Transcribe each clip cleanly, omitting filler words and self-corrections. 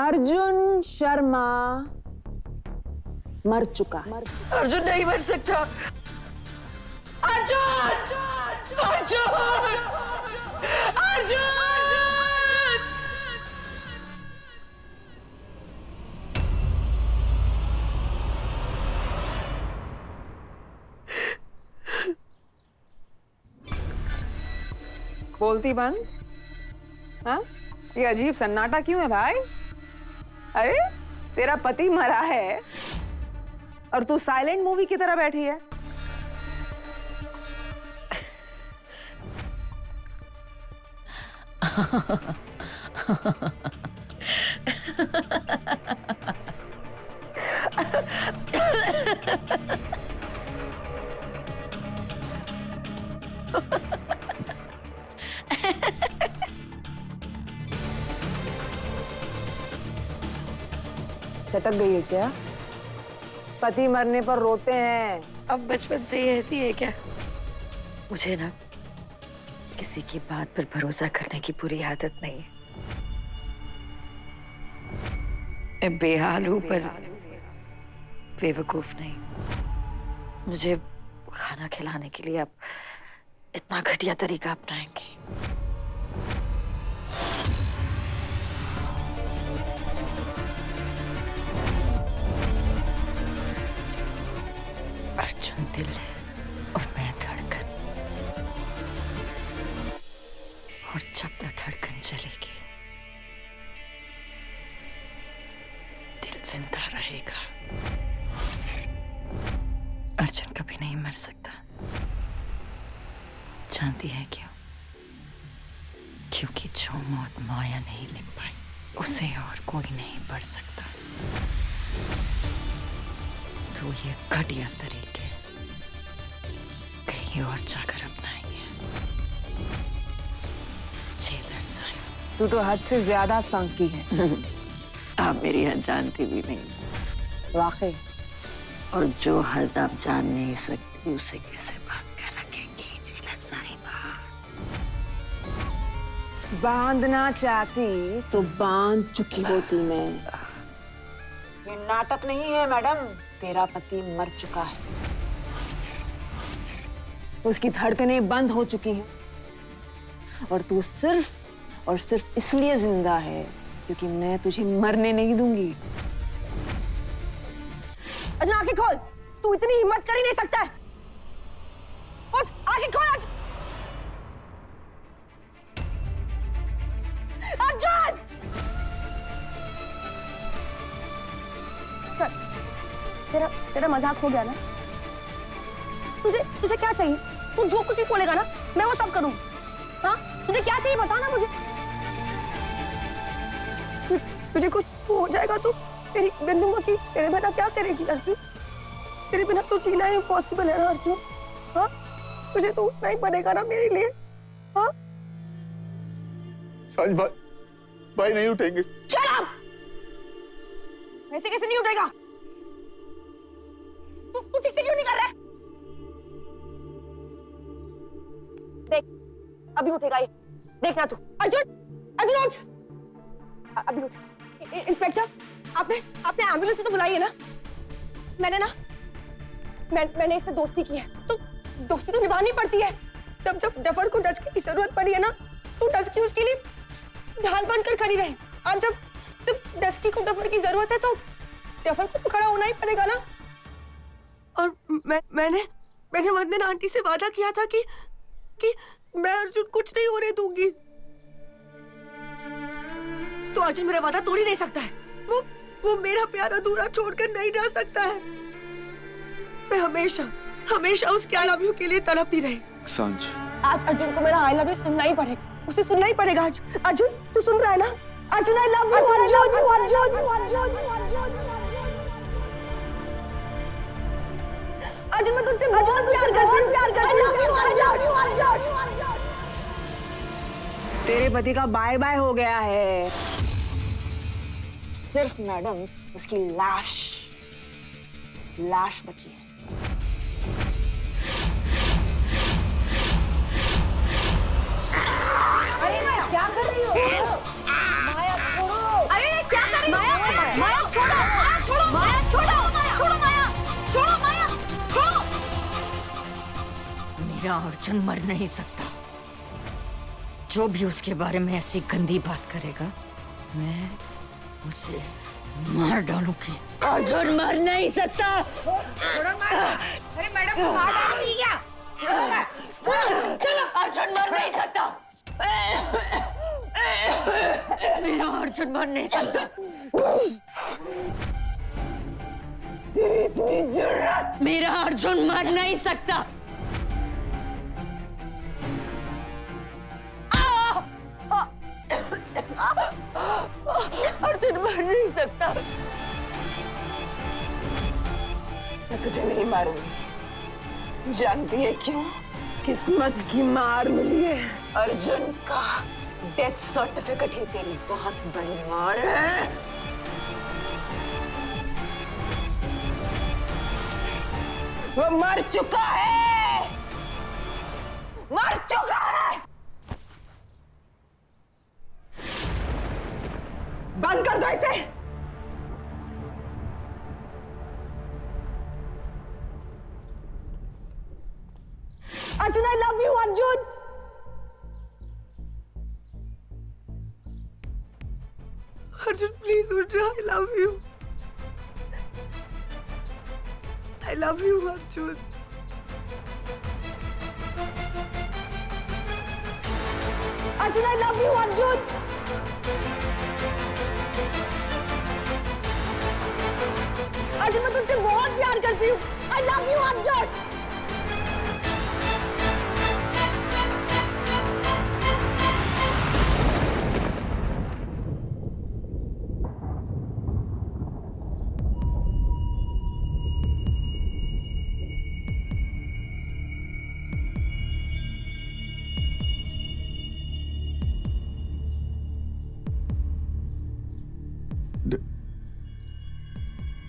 अर्जुन शर्मा मर चुका है। अर्जुन नहीं मर सकता। अर्जुन! अर्जुन! अर्जुन! बोलती बंद। हाँ, ये अजीब सन्नाटा क्यों है भाई? अरे तेरा पति मरा है और तू साइलेंट मूवी की तरह बैठी है। चटक गई है क्या? पति मरने पर रोते हैं। अब बचपन से ही ऐसी है क्या? मुझे ना किसी की बात पर भरोसा करने की बुरी आदत नहीं है। मैं बेहाल हूं पर बेवकूफ नहीं। मुझे खाना खिलाने के लिए आप इतना घटिया तरीका अपनाएंगे? अर्जुन दिल है और मैं धड़कन, और जब तक धड़कन चलेगी दिल जिंदा रहेगा। अर्जुन कभी नहीं मर सकता। जानती है क्यों? क्योंकि जो मौत माया नहीं लिख पाई उसे और कोई नहीं पढ़ सकता। तो ये घटिया तरीके कहीं और जाकर अपनाएंगे। जेलर साहब, तू तो हद से ज्यादा संकी है। आप मेरी हद जानती भी नहीं। वाकई। और जो हद आप जान नहीं सकती उसे कैसे बांध कर रखेंगी जेलर साहिबा? बांधना चाहती तो बांध चुकी होती मैं। ये नाटक नहीं है मैडम। तेरा पति मर चुका है। उसकी धड़कनें बंद हो चुकी हैं और तू सिर्फ और सिर्फ इसलिए जिंदा है क्योंकि मैं तुझे मरने नहीं दूंगी। अर्जुन आंखें खोल। तू इतनी हिम्मत कर ही नहीं सकता है। उठ, आंखें खोल अर्जुन। अर्जुन! तेरा मजाक हो गया ना? तुझे क्या चाहिए? तू जो कुछ भी बोलेगा ना मैं वो सब करूं। हाँ, तुझे क्या चाहिए बता ना मुझे। तुझे कुछ हो जाएगा तो तेरी बिंदुमती तेरे बिना क्या करेगी अर्जुन? तेरे बिना तो जीना इम्पॉसिबल है ना अर्जुन। हाँ, तुझे तो उठना ही पड़ेगा ना मेरे लिए। हाँ, सच भाई नहीं उठेंगे। Shut up! ऐसे कैसे नहीं उठेगा? तू ठीक से क्यों नहीं कर रहा है? देख, अभी उठेगा ये। देखना तू। अर्जुन, अर्जुन उठ। अभी उठ। इंस्पेक्टर, आपने एम्बुलेंस तो बुलाई है ना? मैंने इससे दोस्ती की है, तो दोस्ती तो निभानी पड़ती है। जब डफर को डस्की की जरूरत पड़ी है ना, तो डस्की उसके लिए ढाल बनकर खड़ी रहे। और जब डस्की को डफर की जरूरत है तो डफर को तो खड़ा होना ही पड़ेगा ना। और मैंने वंदना आंटी से वादा किया था कि मैं अर्जुन कुछ नहीं होने दूंगी। तो अर्जुन मेरा वादा तोड़ ही नहीं सकता है। वो मेरा प्यार अधूरा छोड़कर नहीं जा सकता है। मैं हमेशा उसके आई लव यू के लिए तड़पती रही। सांझ, आज अर्जुन को मेरा आई लव यू सुनना ही पड़ेगा। उसे सुनना ही पड़ेगा। अर्जुन, तू सुन रहा है ना? Arjun, I love you. Arjun, मैं तुझसे बहुत प्यार करती हूँ। I love you Arjun. तेरे पति का बाय बाय हो गया है। सिर्फ मैडम उसकी लाश बची है। अरे माया, क्या कर रही हो? माया छोड़ो। अरे क्या कर रही हो? मेरा अर्जुन मर नहीं सकता। जो भी उसके बारे में ऐसी गंदी बात करेगा मैं उसे मार डालूंगी। अर्जुन मर नहीं सकता। अरे मैडम को मार डालोगी क्या? चलो, अर्जुन मर नहीं सकता। मेरा अर्जुन मर नहीं सकता। तेरी इतनी जुर्रत! मेरा अर्जुन मर नहीं सकता। अर्जुन मर नहीं सकता। मैं तुझे नहीं मारूंगी। जानती है क्यों? किस्मत की मार मिली है। अर्जुन का डेथ सर्टिफिकेट ही तेरी बहुत बड़ी मार है। वो मर चुका है, मर चुका है। बंद कर दो इसे। Arjun, I love you, Arjun. Arjun please उठ जा। I love you। I love you, Arjun. Arjun, I love you, Arjun. Arjun, मैं तुझसे बहुत प्यार करती हूँ। I love you, Arjun.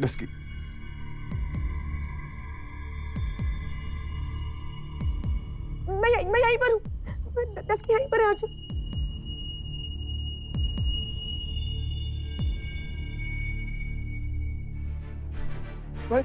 Dusky, मैं यहीं पर हूँ। डस्की यहीं पर है अर्जुन। भाई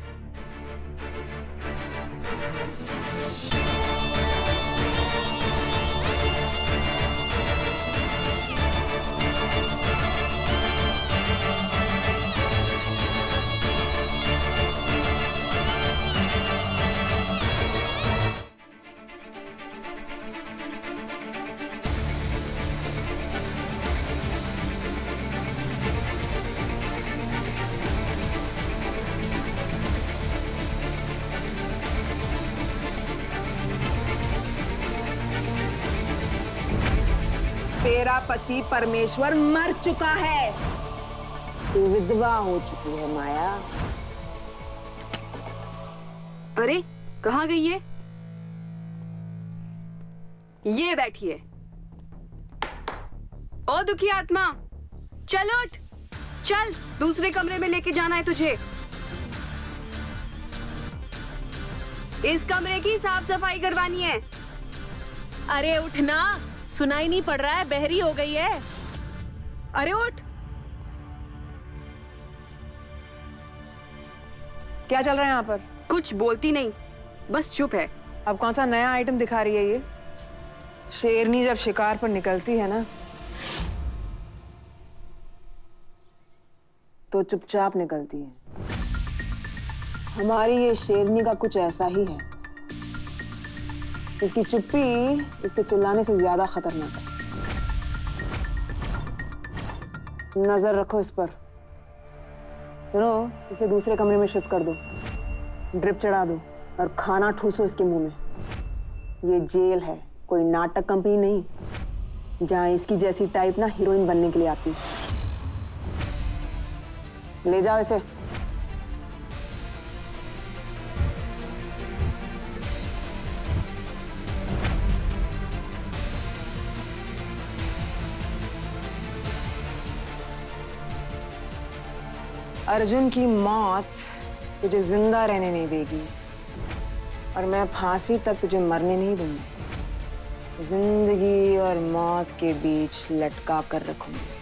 तेरा पति परमेश्वर मर चुका है। तू विधवा हो चुकी है माया। अरे कहाँ गई ये बैठिए। ओ दुखी आत्मा, चल उठ, चल दूसरे कमरे में लेके जाना है तुझे। इस कमरे की साफ सफाई करवानी है। अरे उठना, सुनाई नहीं पड़ रहा है, बहरी हो गई है। अरे उठ। क्या चल रहा है यहाँ पर? कुछ बोलती नहीं, बस चुप है। अब कौन सा नया आइटम दिखा रही है ये? शेरनी जब शिकार पर निकलती है ना तो चुपचाप निकलती है। हमारी ये शेरनी का कुछ ऐसा ही है। इसकी चुप्पी इसके चिल्लाने से ज्यादा खतरनाक है। नजर रखो इस पर। सुनो, इसे दूसरे कमरे में शिफ्ट कर दो, ड्रिप चढ़ा दो और खाना ठूसो इसके मुंह में। ये जेल है, कोई नाटक कंपनी नहीं जहां इसकी जैसी टाइप ना हीरोइन बनने के लिए आती। ले जाओ इसे। अर्जुन की मौत तुझे जिंदा रहने नहीं देगी और मैं फांसी तक तुझे मरने नहीं दूंगी। जिंदगी और मौत के बीच लटका कर रखूंगी।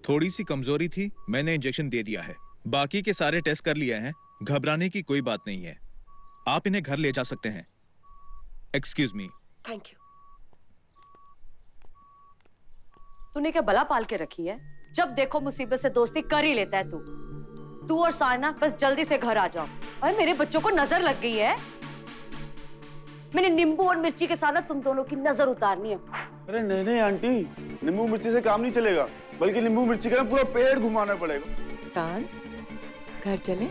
थोड़ी सी कमजोरी थी, मैंने इंजेक्शन दे दिया है। बाकी के सारे टेस्ट कर लिए हैं, घबराने की कोई बात नहीं है। आप इन्हें घर ले जा सकते हैं। Excuse me. Thank you. तूने क्या बला पाल के रखी है? जब देखो मुसीबत से दोस्ती कर ही लेता है तू। तू और सारना बस जल्दी से घर आ जाओ। अरे मेरे बच्चों को नजर लग गई है। मैंने नींबू और मिर्ची के साथ ना तुम दोनों की नजर उतारनी है। अरे नहीं नहीं आंटी, नींबू मिर्ची से काम नहीं चलेगा, बल्कि नींबू मिर्ची का पूरा पेड़ घुमाना पड़ेगा। घर चले?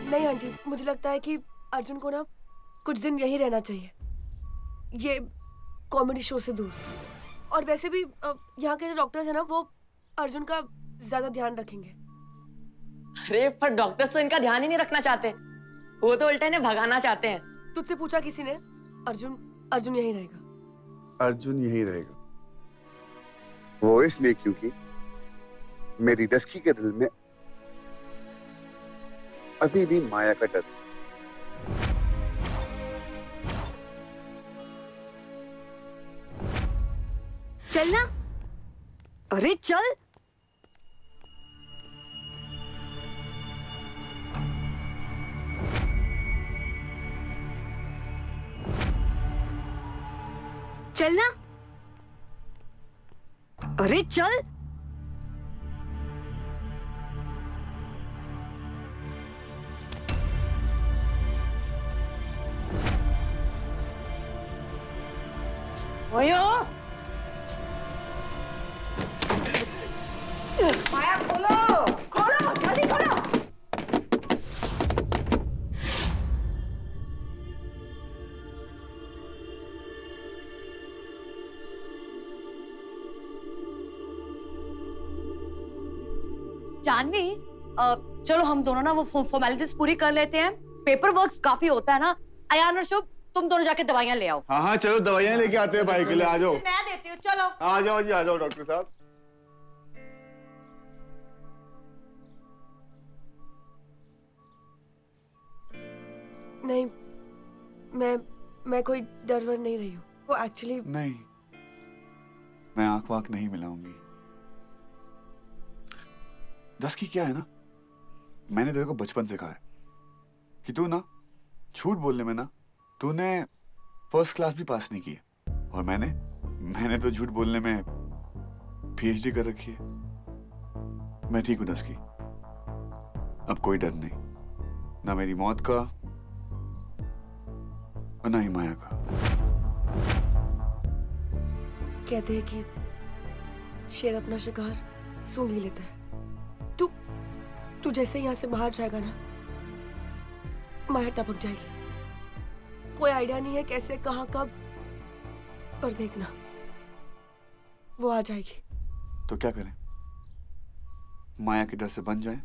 नहीं आंटी, मुझे लगता है कि अर्जुन को ना कुछ दिन यहीं रहना चाहिए, ये कॉमेडी शो से दूर। और वैसे भी यहाँ के जो डॉक्टर्स हैं ना, वो अर्जुन का ज्यादा ध्यान रखेंगे। अरे पर डॉक्टर्स तो इनका ध्यान ही नहीं रखना चाहते, वो तो उल्टे इन्हें भगाना चाहते हैं। तुझसे पूछा किसी ने? अर्जुन यहीं रहेगा। अर्जुन यहीं रहेगा। वो इसलिए क्योंकि मेरी डस्की के दिल में अभी भी माया का डर। चलना। अरे चल। चलना। अरे चल। माया खोलो, खोलो, जल्दी खोलो। जानवी, चलो हम दोनों ना वो फॉर्मेलिटीज पूरी कर लेते हैं। पेपर वर्क काफी होता है ना। अयान और शुभ, तुम दोनों जाके दवाइयां ले आओ। हाँ हाँ चलो, दवाइयाँ लेके आते हैं भाई के लिए। आ जाओ। मैं देती हूँ, चलो। आ जाओ जी, आ जाओ डॉक्टर साहब। नहीं, मैं कोई डर वर नहीं रही हूँ। वो एक्चुअली नहीं, मैं आंख वाक नहीं मिलाऊंगी। दस की क्या है ना, मैंने तेरे को बचपन से कहा है कि तू ना झूठ बोलने में ना, तूने फर्स्ट क्लास भी पास नहीं की है। और मैंने तो झूठ बोलने में पीएचडी कर रखी है। मैं ठीक हूं दस की। अब कोई डर नहीं, ना मेरी मौत का और ना ही माया का। कहते हैं कि शेर अपना शिकार सूंघ ही लेता है। तू जैसे यहाँ से बाहर जाएगा ना, माया टपक जाएगी। कोई आइडिया नहीं है कैसे, कहाँ, कब, पर देखना वो आ जाएगी। तो क्या करें, माया के डर से बन जाए?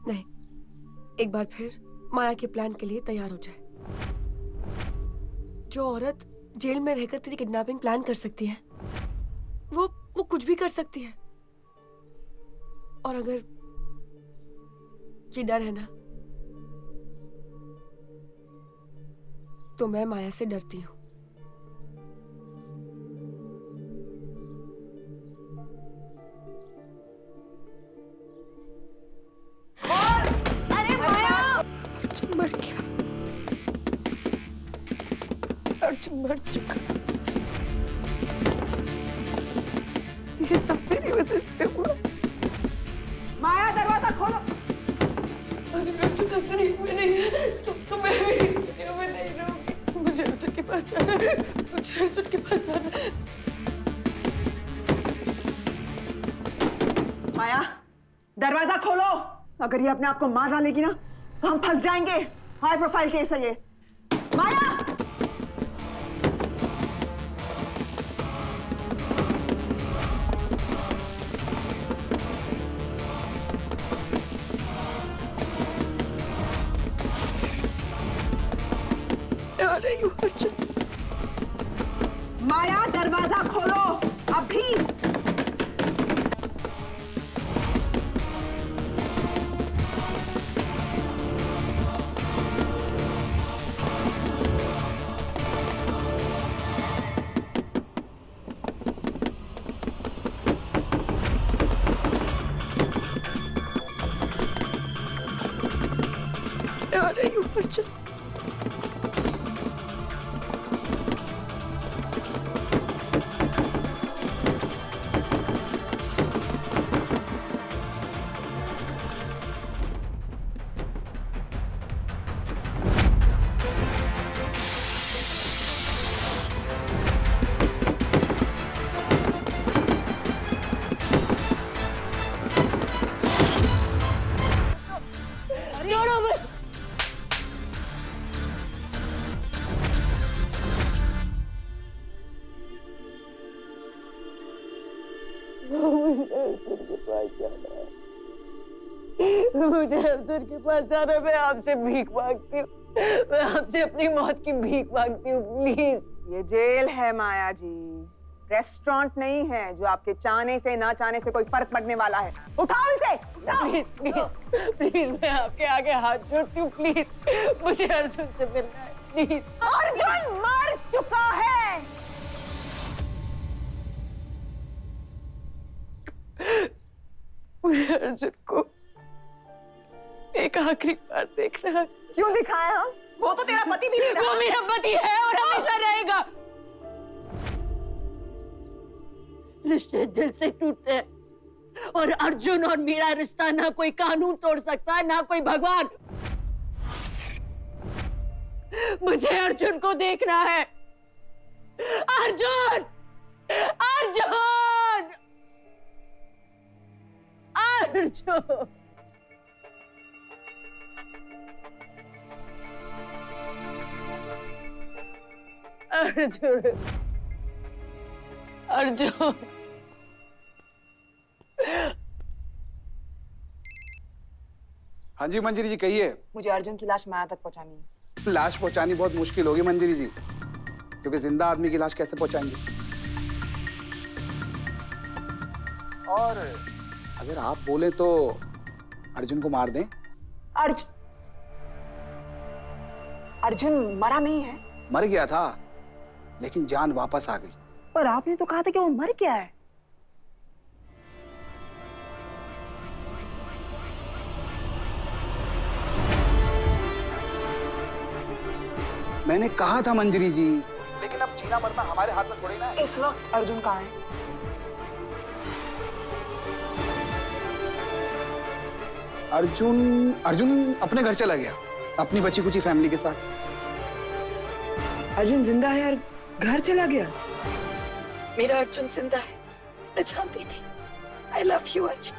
नहीं, एक बार फिर माया के प्लान के लिए तैयार हो जाए। जो औरत जेल में रहकर तेरी किडनैपिंग प्लान कर सकती है, वो कुछ भी कर सकती है। और अगर ये डर है ना, तो मैं माया से डरती हूँ। अरे माया! अर्जुन मर गया। अर्जुन मर चुका। ये सब मेरी वजह से हुआ। माया, दरवाजा खोलो। अरे अर्जुन का करीब में नहीं है, तो मैं भी नहीं रहूंगी। मुझे अर्जुन के पास जाना है, मुझे अर्जुन के पास जाना है। माया, दरवाजा खोलो। अगर ये अपने आप को मार डालेगी ना, तो हम फंस जाएंगे। हाई प्रोफाइल केस है ये। माया! माया, दरवाजा खोलो अभी। अर्जुन मुझे अर्जुन के पास जाना है। मैं आपसे भीख मांगती हूँ। मैं आपसे अपनी मौत की भीख मांगती हूँ, प्लीज। ये जेल है माया जी, रेस्टोरेंट नहीं है जो आपके चाहने से ना चाहने से कोई फर्क पड़ने वाला है। उठाओ इसे। प्लीज प्लीज प्लीज, मैं आपके आगे हाथ जोड़ती हूँ, प्लीज। मुझे अर्जुन से मिलना है, प्लीज। अर्जुन मर चुका है। मुझे अर्जुन को एक आखिरी बार देखना है। क्यों दिखाए हम? वो तो तेरा पति भी नहीं रहा। वो मेरा पति है और हमेशा रहेगा। रिश्ते दिल से टूटते हैं और अर्जुन और मेरा रिश्ता ना कोई कानून तोड़ सकता है, ना कोई भगवान। मुझे अर्जुन को देखना है। अर्जुन! अर्जुन! अर्जुन! अर्जुन! अर्जुन! हाँ जी मंजरी जी कहिए। मुझे अर्जुन की लाश माया तक पहुंचानी है। लाश पहुंचानी बहुत मुश्किल होगी मंजरी जी, क्योंकि जिंदा आदमी की लाश कैसे पहुंचाएंगे। और अगर आप बोले तो अर्जुन को मार दें। अर्जुन मरा नहीं है। मर गया था लेकिन जान वापस आ गई। पर आपने तो कहा था कि वो मर गया है। मैंने कहा था मंजरी जी, लेकिन अब जीना मरना हमारे हाथ में थोड़ी ना है। इस वक्त अर्जुन कहाँ है? अर्जुन अपने घर चला गया, अपनी बची कुची फैमिली के साथ। अर्जुन जिंदा है और घर चला गया। मेरा अर्जुन जिंदा है, मैं जानती थी। I love you, Arjun.